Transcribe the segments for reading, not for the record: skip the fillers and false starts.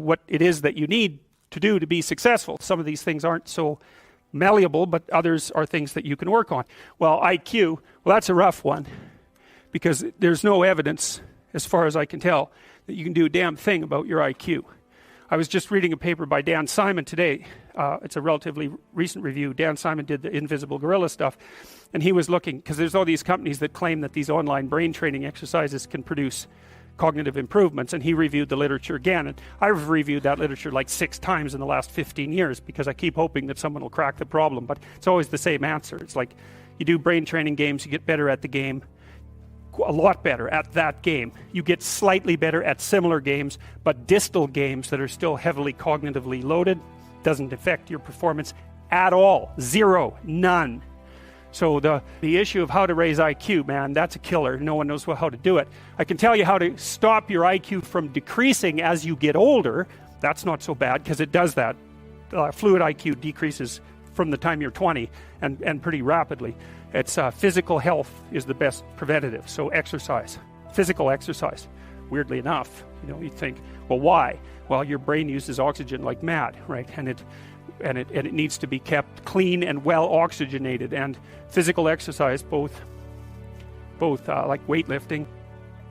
what it is that you need to do to be successful. Some of these things aren't so malleable, but others are things that you can work on. Well, IQ, well, that's a rough one, because there's no evidence, as far as I can tell, that you can do a damn thing about your IQ. I was just reading a paper by Dan Simon today. It's a relatively recent review. Dan Simon did the invisible gorilla stuff, and he was looking, because there's all these companies that claim that these online brain training exercises can produce cognitive improvements, and he reviewed the literature again, and I've reviewed that literature like 6 times in the last 15 years because I keep hoping that someone will crack the problem, but it's always the same answer. It's like, you do brain training games, you get better at the game, a lot better at that game. You get slightly better at similar games, but distal games that are still heavily cognitively loaded doesn't affect your performance at all. Zero. None. So the issue of how to raise IQ, man, that's a killer. No one knows how to do it. I can tell you how to stop your IQ from decreasing as you get older. That's not so bad, because it does that. Fluid IQ decreases from the time you're 20 and pretty rapidly. It's physical health is the best preventative. So exercise, physical exercise. Weirdly enough, you think, well, why? Well, your brain uses oxygen like mad, right? And it needs to be kept clean and well oxygenated. And physical exercise, both like weightlifting,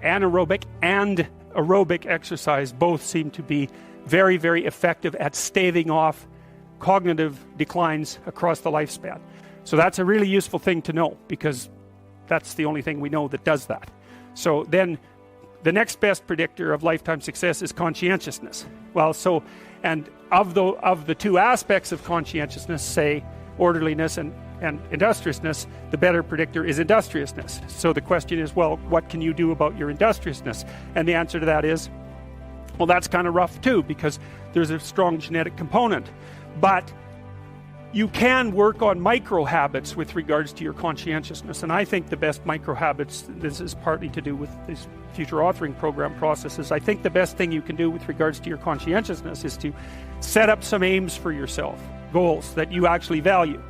anaerobic and aerobic exercise, both seem to be very, very effective at staving off cognitive declines across the lifespan. So that's a really useful thing to know, because that's the only thing we know that does that. So then the next best predictor of lifetime success is conscientiousness. Well, so, and of the 2 aspects of conscientiousness, say orderliness and industriousness, the better predictor is industriousness. So the question is, well, what can you do about your industriousness? And the answer to that is, well, that's kind of rough too, because there's a strong genetic component. But you can work on micro habits with regards to your conscientiousness. And I think the best micro habits, this is partly to do with these future authoring program processes, I think the best thing you can do with regards to your conscientiousness is to set up some aims for yourself, goals that you actually value.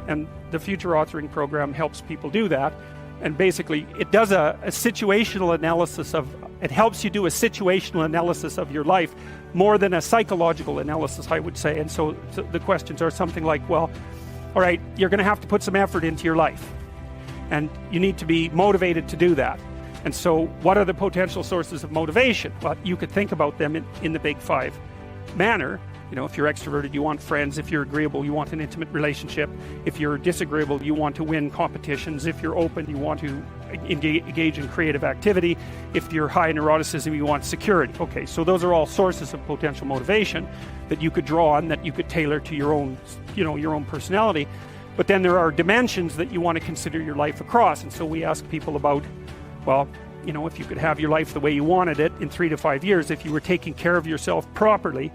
And the future authoring program helps people do that. And basically it does a situational analysis it helps you do a situational analysis of your life more than a psychological analysis, I would say. And so the questions are something like, well, all right, you're going to have to put some effort into your life, and you need to be motivated to do that. And so what are the potential sources of motivation? Well, you could think about them in the big 5 manner. If you're extroverted, you want friends. If you're agreeable, you want an intimate relationship. If you're disagreeable, you want to win competitions. If you're open, you want to engage in creative activity. If you're high in neuroticism, you want security. Okay, so those are all sources of potential motivation that you could draw on, that you could tailor to your own, your own personality. But then there are dimensions that you want to consider your life across. And so we ask people about, well, if you could have your life the way you wanted it in 3 to 5 years, if you were taking care of yourself properly,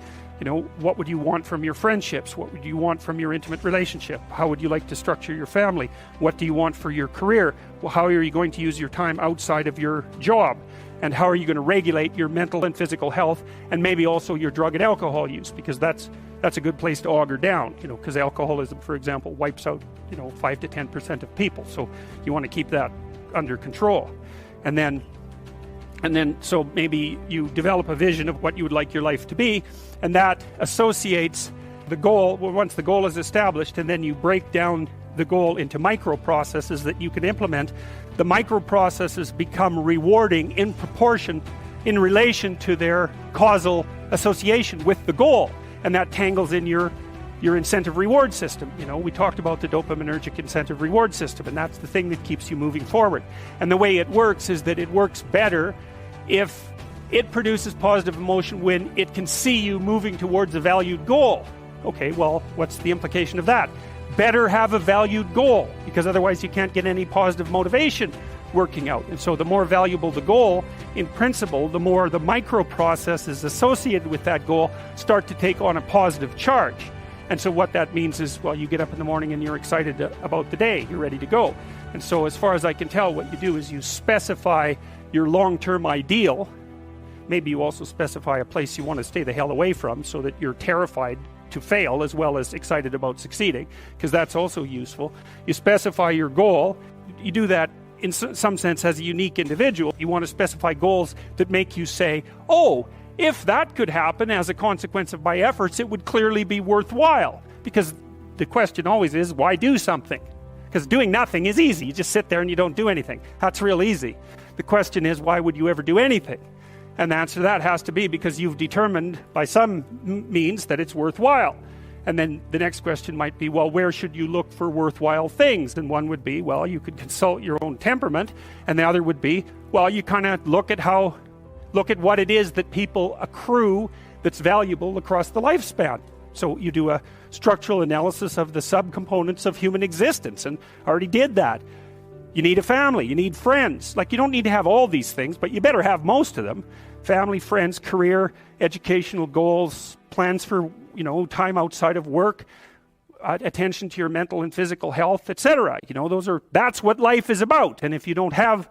what would you want from your friendships? What would you want from your intimate relationship? How would you like to structure your family? What do you want for your career? Well, how are you going to use your time outside of your job? And how are you going to regulate your mental and physical health, and maybe also your drug and alcohol use? Because that's a good place to auger down, because alcoholism, for example, wipes out, 5 to 10% of people. So you want to keep that under control. And then so maybe you develop a vision of what you would like your life to be, and that associates the goal. Well, once the goal is established, and then you break down the goal into micro processes that you can implement, the micro processes become rewarding in proportion, in relation to their causal association with the goal, and that tangles in your incentive reward system. We talked about the dopaminergic incentive reward system, and that's the thing that keeps you moving forward. And the way it works is that it works better if it produces positive emotion when it can see you moving towards a valued goal. Okay, well, what's the implication of that? Better have a valued goal, because otherwise you can't get any positive motivation working out. And so the more valuable the goal, in principle, the more the micro processes associated with that goal start to take on a positive charge. And so what that means is, well, you get up in the morning and you're excited about the day, you're ready to go. And so as far as I can tell, what you do is you specify your long-term ideal. Maybe you also specify a place you want to stay the hell away from, so that you're terrified to fail as well as excited about succeeding, because that's also useful. You specify your goal. You do that in some sense as a unique individual. You want to specify goals that make you say, oh, If that could happen as a consequence of my efforts, it would clearly be worthwhile. Because the question always is, why do something? Because doing nothing is easy. You just sit there and you don't do anything. That's real easy. The question is, why would you ever do anything? And the answer to that has to be because you've determined by some means that it's worthwhile. And then the next question might be, well, where should you look for worthwhile things? And one would be, well, you could consult your own temperament. And the other would be, well, you kind of look at what it is that people accrue that's valuable across the lifespan. So you do a structural analysis of the subcomponents of human existence, and I already did that. You need a family, you need friends. Like, you don't need to have all these things, but you better have most of them. Family, friends, career, educational goals, plans for, time outside of work, attention to your mental and physical health, etc. That's what life is about. And if you don't have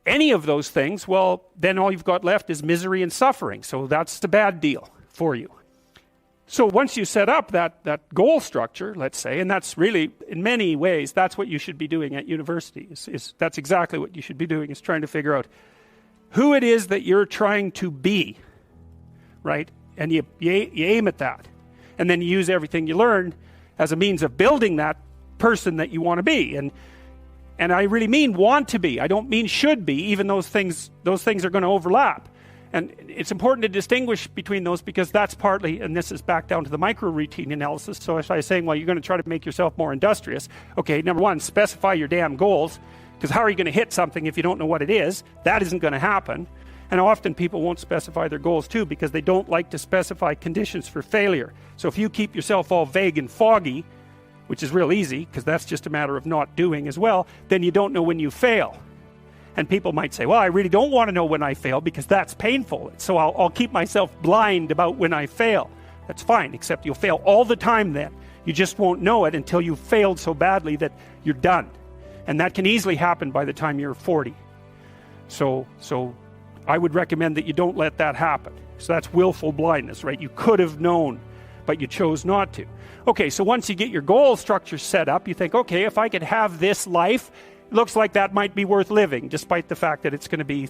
any of those things, well, then all you've got left is misery and suffering. So that's the bad deal for you. So once you set up that goal structure, let's say, and that's really, in many ways, that's what you should be doing at university. That's exactly what you should be doing, is trying to figure out who it is that you're trying to be, right? And you aim at that. And then you use everything you learn as a means of building that person that you want to be. And I really mean want to be. I don't mean should be, even those things are going to overlap. And it's important to distinguish between those, because that's partly, and this is back down to the micro-routine analysis. So if I was saying, well, you're going to try to make yourself more industrious. Okay, number one, specify your damn goals, because how are you going to hit something if you don't know what it is? That isn't going to happen. And often people won't specify their goals too, because they don't like to specify conditions for failure. So if you keep yourself all vague and foggy, which is real easy, because that's just a matter of not doing as well, then you don't know when you fail. And people might say, well, I really don't want to know when I fail because that's painful. So I'll keep myself blind about when I fail. That's fine, except you'll fail all the time then. You just won't know it until you've failed so badly that you're done. And that can easily happen by the time you're 40. So I would recommend that you don't let that happen. So that's willful blindness, right? You could have known, but you chose not to. Okay, so once you get your goal structure set up, you think, okay, if I could have this life, looks like that might be worth living, despite the fact that it's going to be,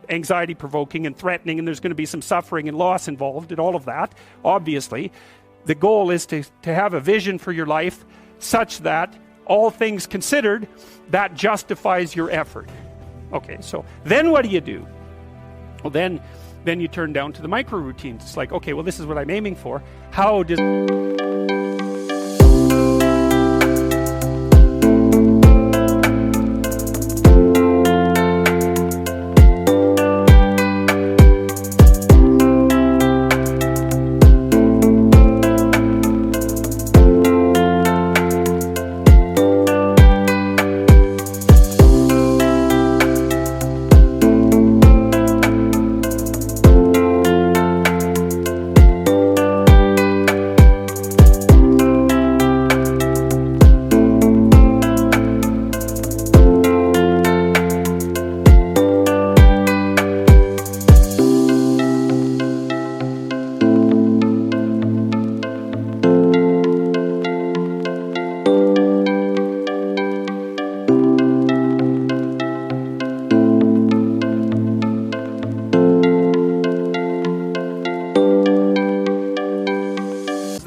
anxiety provoking and threatening, and there's going to be some suffering and loss involved in all of that. Obviously, the goal is to have a vision for your life such that, all things considered, that justifies your effort. Okay, so then what do? Well, then you turn down to the micro routines. It's like, okay, well, this is what I'm aiming for. How does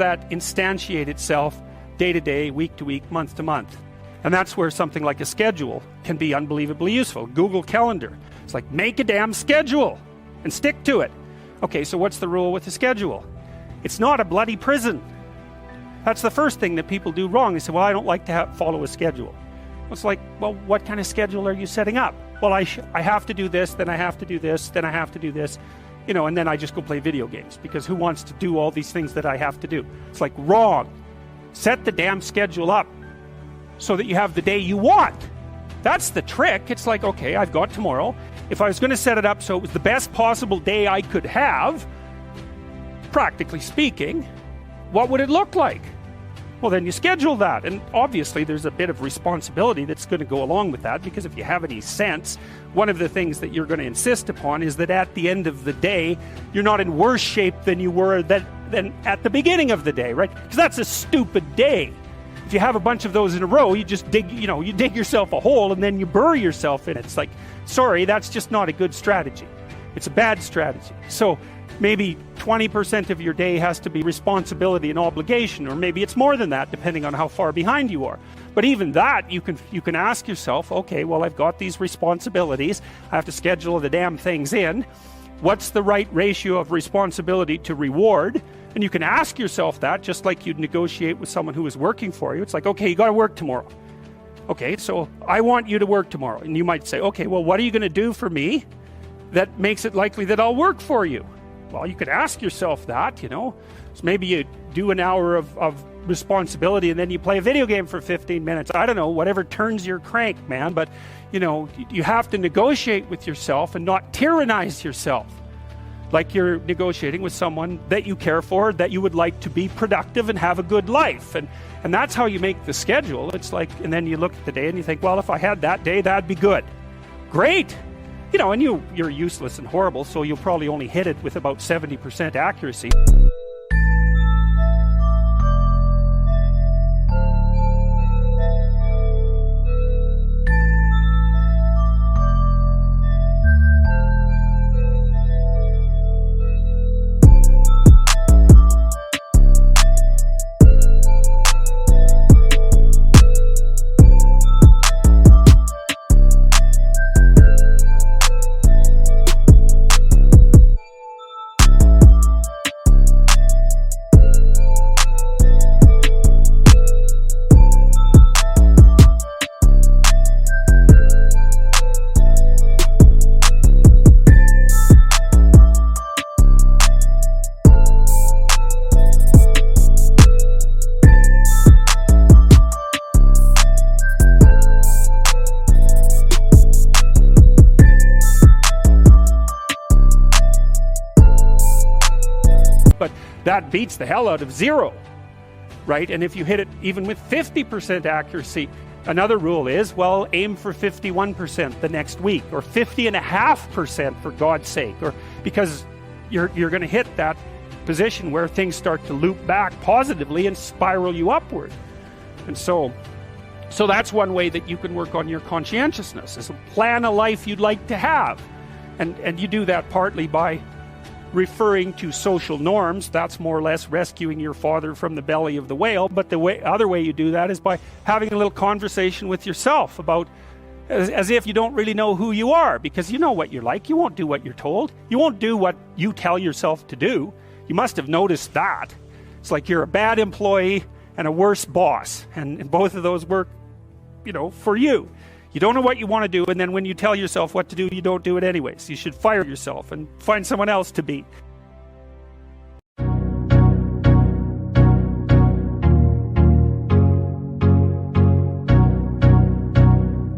that instantiate itself day to day, week to week, month to month. And that's where something like a schedule can be unbelievably useful. Google Calendar. It's like, make a damn schedule and stick to it. Okay, so what's the rule with the schedule? It's not a bloody prison. That's the first thing that people do wrong. They say, well, I don't like to follow a schedule. It's like, well, what kind of schedule are you setting up? Well, I have to do this, then I have to do this, then I have to do this. And then I just go play video games, because who wants to do all these things that I have to do? It's like, wrong. Set the damn schedule up so that you have the day you want. That's the trick. It's like, okay, I've got tomorrow. If I was going to set it up so it was the best possible day I could have, practically speaking, what would it look like? Well, then you schedule that. And obviously there's a bit of responsibility that's going to go along with that, because if you have any sense, one of the things that you're going to insist upon is that at the end of the day, you're not in worse shape than you were than at the beginning of the day, right? Because that's a stupid day. If you have a bunch of those in a row, you just dig yourself a hole and then you bury yourself in it. It's like, sorry, that's just not a good strategy. It's a bad strategy. So maybe 20% of your day has to be responsibility and obligation, or maybe it's more than that, depending on how far behind you are. But even that, you can ask yourself, okay, well, I've got these responsibilities. I have to schedule the damn things in. What's the right ratio of responsibility to reward? And you can ask yourself that, just like you'd negotiate with someone who is working for you. It's like, okay, you got to work tomorrow. Okay, so I want you to work tomorrow. And you might say, okay, well, what are you going to do for me that makes it likely that I'll work for you? Well, you could ask yourself that, So maybe you do an hour of responsibility and then you play a video game for 15 minutes. I don't know, whatever turns your crank, man. But, you have to negotiate with yourself and not tyrannize yourself. Like you're negotiating with someone that you care for, that you would like to be productive and have a good life. And that's how you make the schedule. It's like, and then you look at the day and you think, well, if I had that day, that'd be good. Great. And you're useless and horrible, so you'll probably only hit it with about 70% accuracy. But that beats the hell out of 0, right? And if you hit it even with 50% accuracy, another rule is, well, aim for 51% the next week, or 50.5% for God's sake, or because you're going to hit that position where things start to loop back positively and spiral you upward. And so that's one way that you can work on your conscientiousness, is plan a life you'd like to have. And you do that partly by referring to social norms. That's more or less rescuing your father from the belly of the whale. But the other way you do that is by having a little conversation with yourself about, as if you don't really know who you are, because you know what you're like. You won't do what you're told. You won't do what you tell yourself to do. You must have noticed that. It's like you're a bad employee and a worse boss, and both of those work, for you. You don't know what you want to do, and then when you tell yourself what to do, you don't do it anyways. You should fire yourself and find someone else to beat.